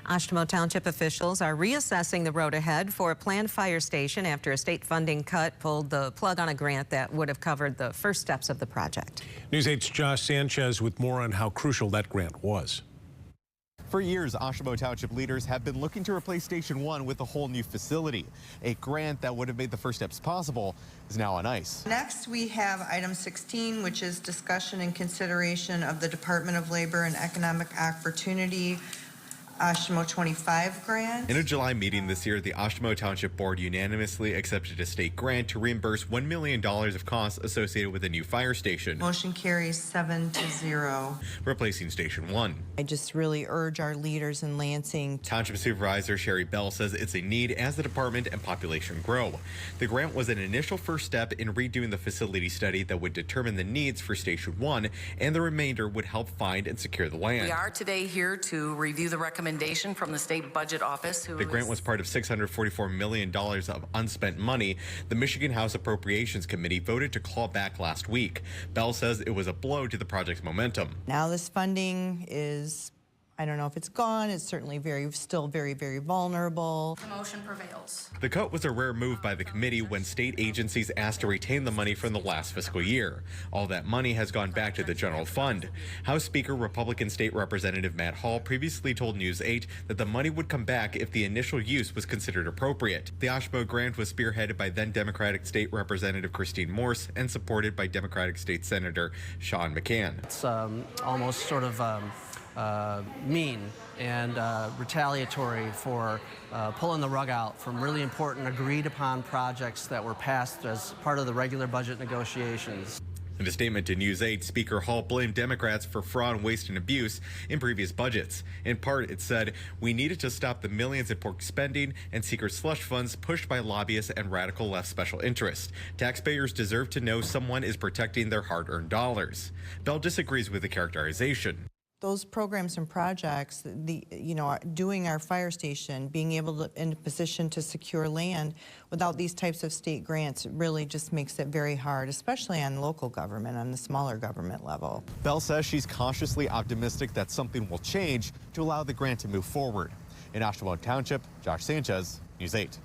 Oshtemo Township officials are reassessing the road ahead for a planned fire station after a state funding cut pulled the plug on a grant that would have covered the first steps of the project. News 8's Josh Sanchez with more on how crucial that grant was. For years, Oshtemo Township leaders have been looking to replace Station 1 with a whole new facility. A grant that would have made the first steps possible is now on ice. Next, we have item 16, which is discussion and consideration of the Department of Labor and Economic Opportunity Oshtemo 25 grant. In a July meeting this year, the Oshtemo Township Board unanimously accepted a state grant to reimburse $1 million of costs associated with a new fire station. Motion carries 7-0. Replacing Station 1. I just really urge our leaders in Lansing. Township Supervisor Sherry Bell says it's a need as the department and population grow. The grant was an initial first step in redoing the facility study that would determine the needs for Station 1, and the remainder would help find and secure the land. We are today here to review the recommendation from the State Budget Office. The grant was part of $644 million of unspent money the Michigan House Appropriations Committee voted to claw back last week. Bell says it was a blow to the project's momentum. Now this funding is, I don't know if it's gone, it's certainly still very, very vulnerable. The motion prevails. The cut was a rare move by the committee when state agencies asked to retain the money from the last fiscal year. All that money has gone back to the general fund. House Speaker Republican State Representative Matt Hall previously told News 8 that the money would come back if the initial use was considered appropriate. The Oshtemo grant was spearheaded by then Democratic State Representative Christine Morse and supported by Democratic State Senator Sean McCann. It's almost sort of mean and retaliatory for pulling the rug out from really important agreed upon projects that were passed as part of the regular budget negotiations. In a statement to News 8, Speaker Hall blamed Democrats for fraud, waste, and abuse in previous budgets. In part, it said, "We needed to stop the millions in pork spending and secret slush funds pushed by lobbyists and radical left special interests. Taxpayers deserve to know someone is protecting their hard-earned dollars." Bell disagrees with the characterization. Those programs and projects, doing our fire station, being able to in a position to secure land without these types of state grants really just makes it very hard, especially on local government, on the smaller government level. Bell says she's cautiously optimistic that something will change to allow the grant to move forward. In Oshtemo Township, Josh Sanchez, News 8.